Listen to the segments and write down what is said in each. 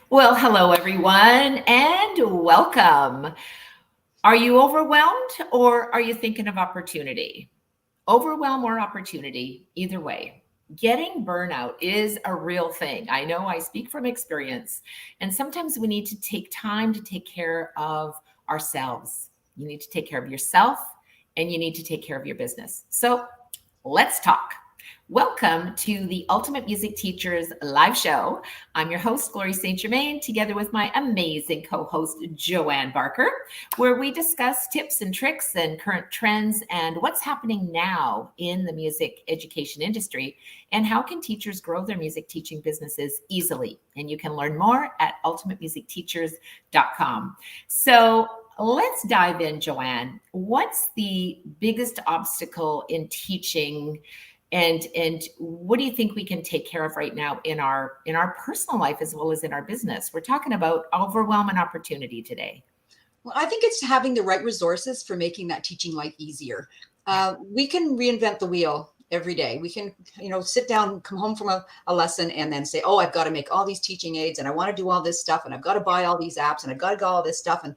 Well, hello everyone and welcome. Are you overwhelmed or are you thinking of opportunity? Overwhelm or opportunity, either way. Getting burnout is a real thing. I know I speak from experience, and sometimes we need to take time to take care of ourselves. You need to take care of yourself and you need to take care of your business. So let's talk. Welcome to the Ultimate Music Teachers live show. I'm your host, Glory St. Germain, together with my amazing co-host, Joanne Barker, where we discuss tips and tricks and current trends and what's happening now in the music education industry and how can teachers grow their music teaching businesses easily. And you can learn more at ultimatemusicteachers.com. So let's dive in, Joanne. What's the biggest obstacle in teaching? And what do you think we can take care of right now in our personal life as well as in our business? We're talking about overwhelm and opportunity today. Well, I think it's having the right resources for making that teaching life easier. We can reinvent the wheel every day. We can, sit down, come home from a lesson and then say, oh, I've got to make all these teaching aids and I want to do all this stuff and I've got to buy all these apps and I've got to go all this stuff.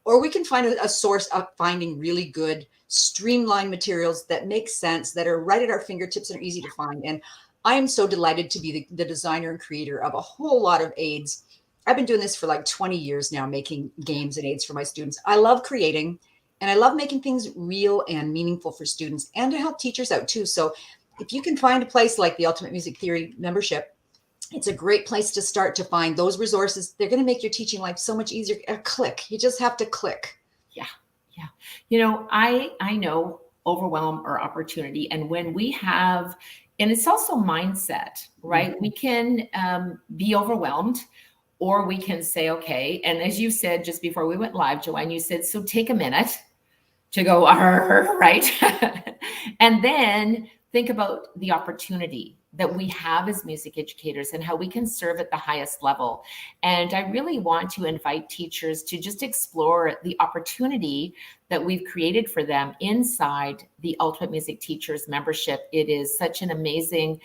Or we can find a source of finding really good streamlined materials that make sense, that are right at our fingertips and are easy to find. And I am so delighted to be the designer and creator of a whole lot of aids. I've been doing this for like 20 years now, making games and aids for my students. I love creating and I love making things real and meaningful for students and to help teachers out too. So if you can find a place like the Ultimate Music Theory membership, it's a great place to start to find those resources. They're going to make your teaching life so much easier. A click. You just have to click. Yeah. I know overwhelm or opportunity. And when we have, and it's also mindset, right? Mm-hmm. We can be overwhelmed or we can say, okay. And as you said, just before we went live, Joanne, you said, so take a minute to go, right? And then think about the opportunity that we have as music educators and how we can serve at the highest level. And I really want to invite teachers to just explore the opportunity that we've created for them inside the Ultimate Music Teachers membership. It is such an amazing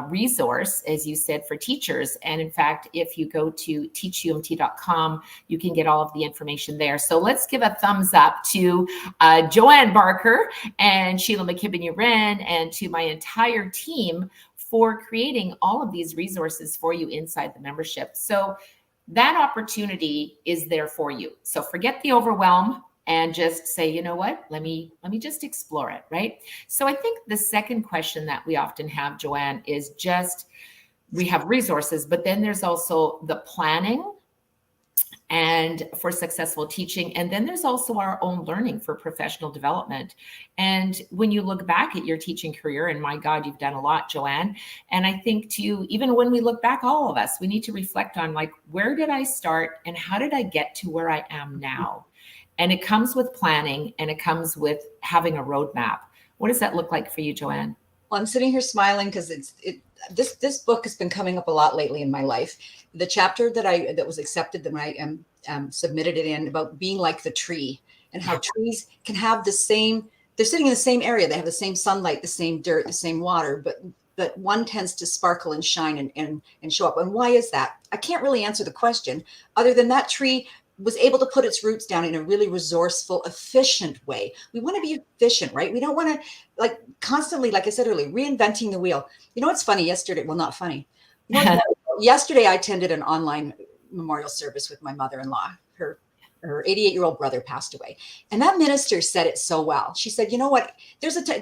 resource, as you said, for teachers. And in fact, if you go to teachumt.com, you can get all of the information there. So let's give a thumbs up to Joanne Barker and Sheila McKibben-Uren and to my entire team for creating all of these resources for you inside the membership. So that opportunity is there for you. So forget the overwhelm and just say, you know what, let me just explore it, right? So I think the second question that we often have, Joanne, is just, we have resources, but then there's also the planning and for successful teaching. And then there's also our own learning for professional development. And when you look back at your teaching career, and my God, you've done a lot, Joanne. And I think too, even when we look back, all of us, we need to reflect on like, where did I start and how did I get to where I am now? And it comes with planning and it comes with having a roadmap. What does that look like for you, Joanne? Well, I'm sitting here smiling because this book has been coming up a lot lately in my life. The chapter that was accepted that I submitted it in about being like the tree and how trees can have they're sitting in the same area. They have the same sunlight, the same dirt, the same water, but one tends to sparkle and shine and show up. And why is that? I can't really answer the question other than that tree was able to put its roots down in a really resourceful, efficient way. We want to be efficient, right? We don't want to like constantly, like I said earlier, reinventing the wheel. You know what's funny? Yesterday, well, not funny. Yesterday, I attended an online memorial service with my mother-in-law. Her 88-year-old brother passed away. And that minister said it so well. She said, you know what?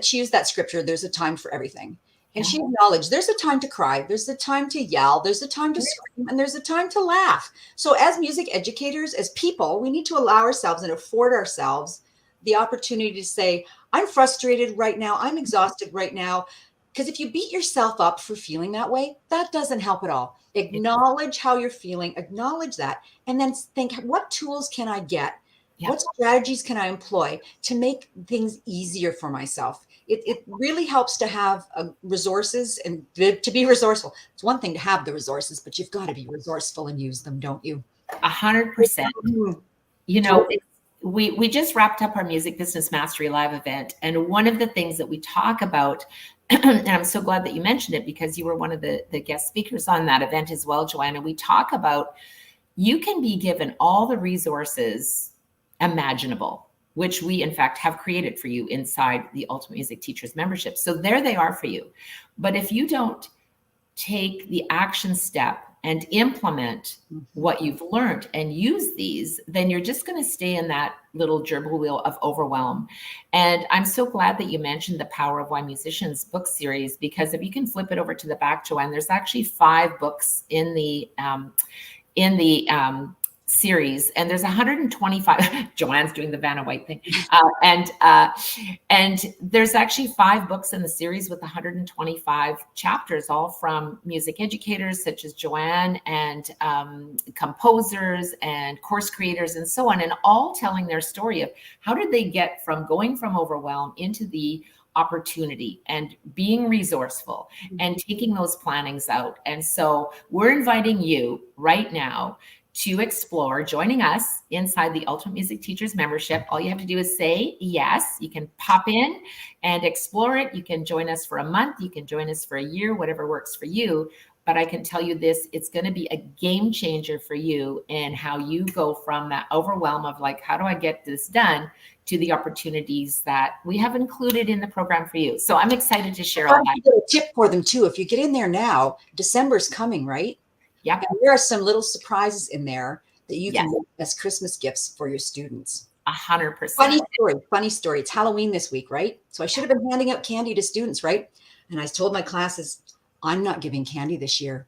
She used that scripture, there's a time for everything. And she acknowledged there's a time to cry, there's a time to yell, there's a time to scream, and there's a time to laugh. So as music educators, as people, we need to allow ourselves and afford ourselves the opportunity to say, I'm frustrated right now, I'm exhausted right now. Because if you beat yourself up for feeling that way, that doesn't help at all. Acknowledge how you're feeling, acknowledge that, and then think, what tools can I get? Yeah. What strategies can I employ to make things easier for myself? It really helps to have resources and to be resourceful. It's one thing to have the resources, but you've got to be resourceful and use them, don't you? 100%. You know, we just wrapped up our Music Business Mastery Live event. And one of the things that we talk about and I'm so glad that you mentioned it because you were one of the guest speakers on that event as well, Joanna. We talk about you can be given all the resources imaginable, which we in fact have created for you inside the Ultimate Music Teachers membership. So there they are for you. But if you don't take the action step and implement what you've learned and use these, then you're just going to stay in that little gerbil wheel of overwhelm. And I'm so glad that you mentioned the Power of Why Musicians book series, because if you can flip it over to the back, Joanne, there's actually 5 books in the series, and there's 125. Joanne's doing the Vanna White thing, and there's actually 5 books in the series with 125 chapters, all from music educators such as Joanne, and composers and course creators and so on, and all telling their story of how did they get from going from overwhelm into the opportunity and being resourceful and taking those plannings out. And so we're inviting you right now to explore joining us inside the Ultimate Music Teachers membership. All you have to do is say yes. You can pop in and explore it. You can join us for a month. You can join us for a year, whatever works for you. But I can tell you this, it's going to be a game changer for you in how you go from that overwhelm of like, how do I get this done, to the opportunities that we have included in the program for you. So I'm excited to share all that. A tip for them too. If you get in there now, December's coming, right? Yeah. There are some little surprises in there that you can make as Christmas gifts for your students. 100%. Funny story. It's Halloween this week, right? So I should have been handing out candy to students, right? And I told my classes, I'm not giving candy this year.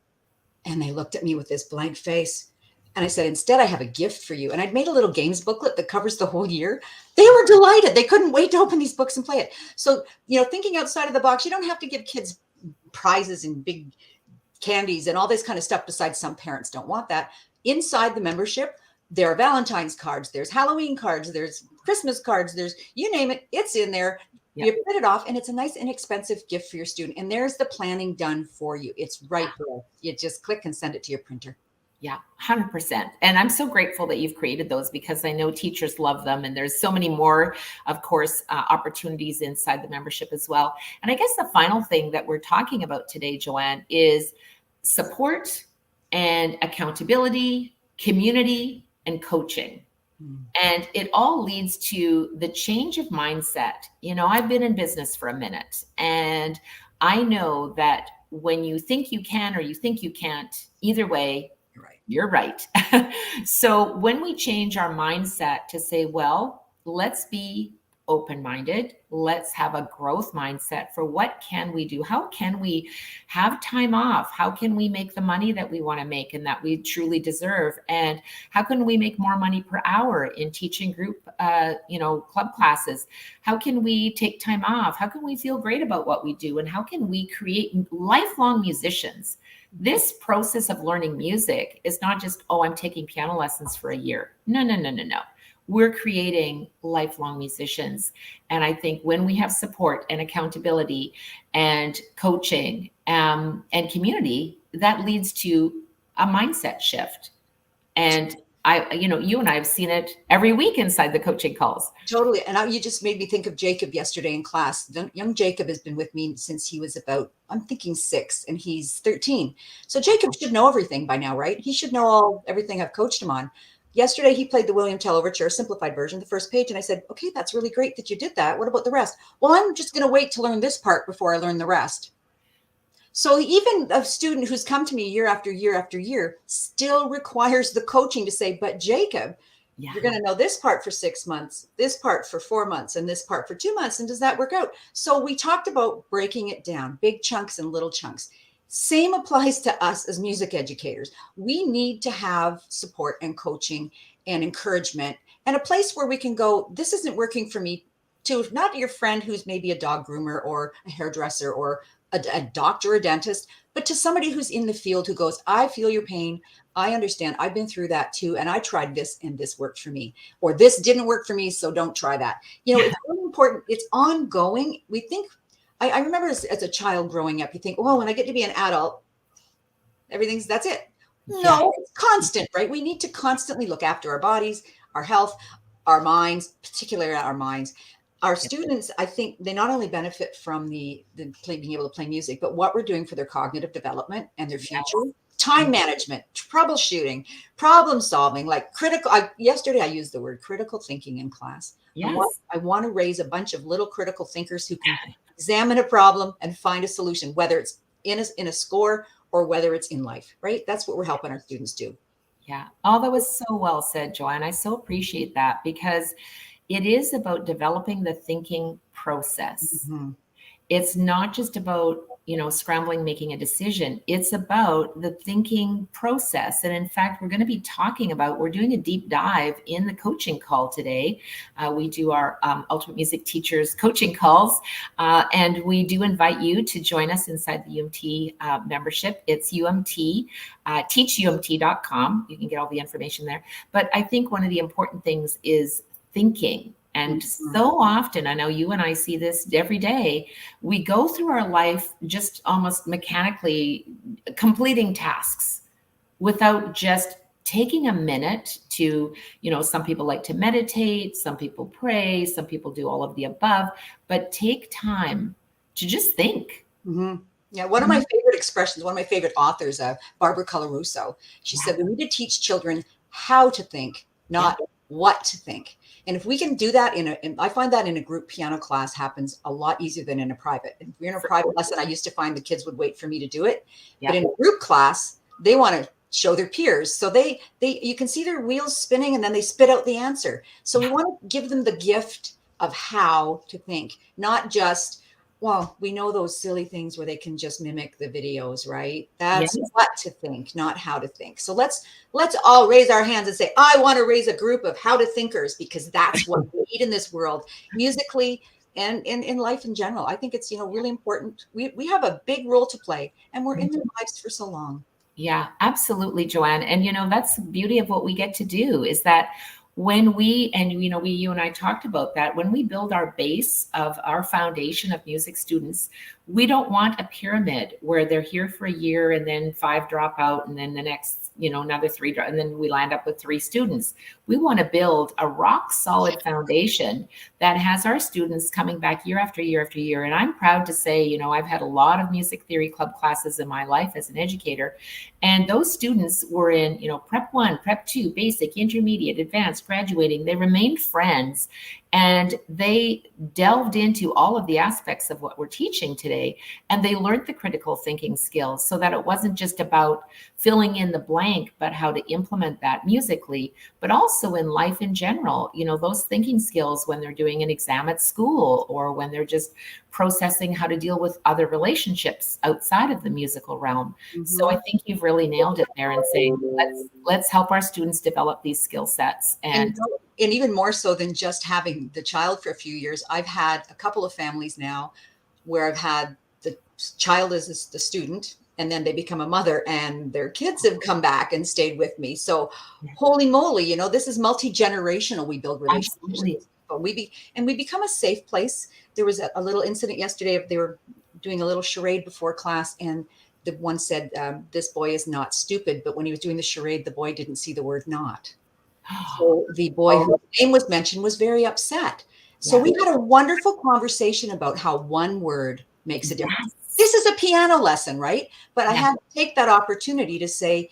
And they looked at me with this blank face. And I said, instead, I have a gift for you. And I'd made a little games booklet that covers the whole year. They were delighted. They couldn't wait to open these books and play it. So, thinking outside of the box, you don't have to give kids prizes and big candies and all this kind of stuff. Besides, some parents don't want that. Inside the membership, there are Valentine's cards, there's Halloween cards, there's Christmas cards, there's, you name it, it's in there. Yep. You print it off, and it's a nice, inexpensive gift for your student. And there's the planning done for you. It's right there. You just click and send it to your printer. Yeah, 100%. And I'm so grateful that you've created those, because I know teachers love them. And there's so many more, of course, opportunities inside the membership as well. And I guess the final thing that we're talking about today, Joanne, is support and accountability, community, and coaching. And it all leads to the change of mindset. I've been in business for a minute, and I know that when you think you can or you think you can't, either way, you're right. So when we change our mindset to say, well, let's be open-minded, let's have a growth mindset for what can we do? How can we have time off? How can we make the money that we want to make and that we truly deserve? And how can we make more money per hour in teaching group, club classes? How can we take time off? How can we feel great about what we do? And how can we create lifelong musicians? This process of learning music is not just, I'm taking piano lessons for a year. No. We're creating lifelong musicians. And I think when we have support and accountability and coaching and community, that leads to a mindset shift. And you and I have seen it every week inside the coaching calls. Totally. And you just made me think of Jacob yesterday in class. Young Jacob has been with me since he was about, I'm thinking 6, and he's 13. So Jacob should know everything by now, right? He should know everything I've coached him on. Yesterday, he played the William Tell Overture, simplified version, the first page. And I said, okay, that's really great that you did that. What about the rest? Well, I'm just going to wait to learn this part before I learn the rest. So even a student who's come to me year after year after year still requires the coaching to say, but Jacob, you're going to know this part for 6 months, this part for 4 months, and this part for 2 months. And does that work out? So we talked about breaking it down, big chunks and little chunks. Same applies to us as music educators. We need to have support and coaching and encouragement and a place where we can go, this isn't working for me, to not your friend who's maybe a dog groomer or a hairdresser or a doctor or dentist, but to somebody who's in the field who goes, I feel your pain. I understand. I've been through that too. And I tried this and this worked for me, or this didn't work for me. So don't try that. It's really important. It's ongoing. We think, I remember as a child growing up, you think, when I get to be an adult, that's it. No, it's constant, right? We need to constantly look after our bodies, our health, our minds, particularly our minds. our students, I think they not only benefit from being able to play music, but what we're doing for their cognitive development and their future, time management, troubleshooting, problem solving, like yesterday I used the word critical thinking in class. Yes. I want to raise a bunch of little critical thinkers who can examine a problem and find a solution, whether it's in a score or whether it's in life, right? That's what we're helping our students do. Yeah. Oh, that was so well said, Joanne. I so appreciate that, because it is about developing the thinking process. Mm-hmm. It's not just about, scrambling, making a decision. It's about the thinking process. And in fact, we're doing a deep dive in the coaching call today. We do our Ultimate Music Teachers coaching calls. And we do invite you to join us inside the UMT membership. It's UMT, teachumt.com. You can get all the information there. But I think one of the important things is thinking. And so often, I know you and I see this every day, we go through our life just almost mechanically completing tasks without just taking a minute to, some people like to meditate, some people pray, some people do all of the above, but take time to just think. Mm-hmm. Yeah, one of my favorite expressions, one of my favorite authors, Barbara Colarusso, she said, we need to teach children how to think, not what to think. And if we can do that I find that in a group piano class happens a lot easier than in a private. If we're in a private lesson, I used to find the kids would wait for me to do it. But in a group class, they want to show their peers. So you can see their wheels spinning and then they spit out the answer. So we want to give them the gift of how to think, not just, well, we know those silly things where they can just mimic the videos, right? That's what to think, not how to think. So let's all raise our hands and say, I want to raise a group of how to thinkers, because that's what we need in this world, musically and in life in general. I think it's, really important. We have a big role to play, and we're in their lives for so long. Yeah, absolutely, Joanne. And, that's the beauty of what we get to do, is that when you and I talked about that, when we build our base of our foundation of music students, we don't want a pyramid where they're here for a year and then 5 drop out and then the next, another 3 drop, and then we land up with 3 students. We want to build a rock solid foundation that has our students coming back year after year after year. And I'm proud to say, I've had a lot of music theory club classes in my life as an educator. And those students were in, prep 1, prep 2, basic, intermediate, advanced, graduating. They remained friends, and they delved into all of the aspects of what we're teaching today. And they learned the critical thinking skills, so that it wasn't just about filling in the blank, but how to implement that musically, but also in life in general. Those thinking skills when they're doing an exam at school, or when they're just processing how to deal with other relationships outside of the musical realm. Mm-hmm. So I think you've really nailed it there in saying, let's help our students develop these skill sets. And even more so than just having the child for a few years, I've had a couple of families now where I've had the child as the student, and then they become a mother, and their kids have come back and stayed with me. So holy moly, this is multi-generational. We build relationships. Absolutely. But we become a safe place. There was a little incident yesterday. They were doing a little charade before class, and the one said, this boy is not stupid. But when he was doing the charade, the boy didn't see the word not. So the boy whose name was mentioned was very upset. So we had a wonderful conversation about how one word makes a difference. This is a piano lesson, right? But I had to take that opportunity to say,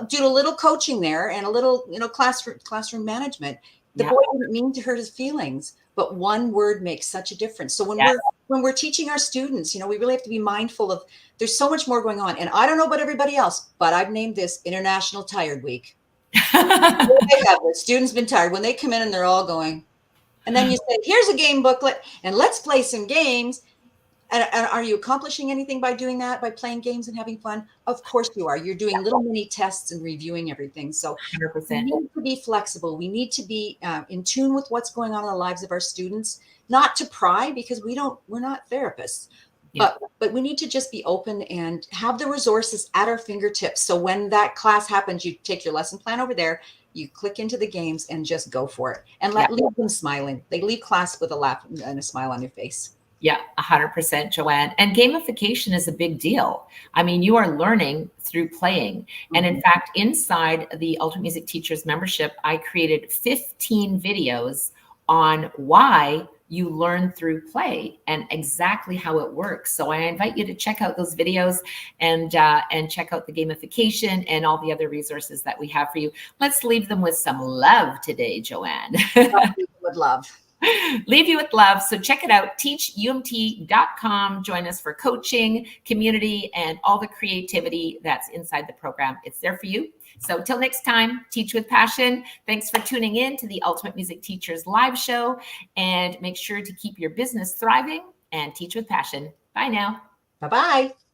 do a little coaching there and a little, classroom management. The boy didn't mean to hurt his feelings, but one word makes such a difference. So when we're teaching our students, we really have to be mindful of, there's so much more going on. And I don't know about everybody else, but I've named this International Tired Week. The students been tired when they come in and they're all going, and then you say, here's a game booklet and let's play some games. And are you accomplishing anything by doing that, by playing games and having fun? Of course you are. You're doing little mini tests and reviewing everything. So 100%. We need to be flexible. We need to be in tune with what's going on in the lives of our students, not to pry, because we're not therapists. But we need to just be open and have the resources at our fingertips. So when that class happens, you take your lesson plan over there, you click into the games and just go for it. And leave them smiling. They leave class with a laugh and a smile on their face. Yeah, 100%, Joanne. And gamification is a big deal. I mean, you are learning through playing. And in fact, inside the Ultimate Music Teachers membership, I created 15 videos on why you learn through play and exactly how it works. So I invite you to check out those videos and check out the gamification and all the other resources that we have for you. Let's leave them with some love today, Joanne. Would love. Leave you with love. So check it out, teachumt.com. Join us for coaching, community, and all the creativity that's inside the program. It's there for you. So till next time, teach with passion. Thanks for tuning in to the Ultimate Music Teachers live show, and make sure to keep your business thriving and teach with passion. Bye now. Bye-bye.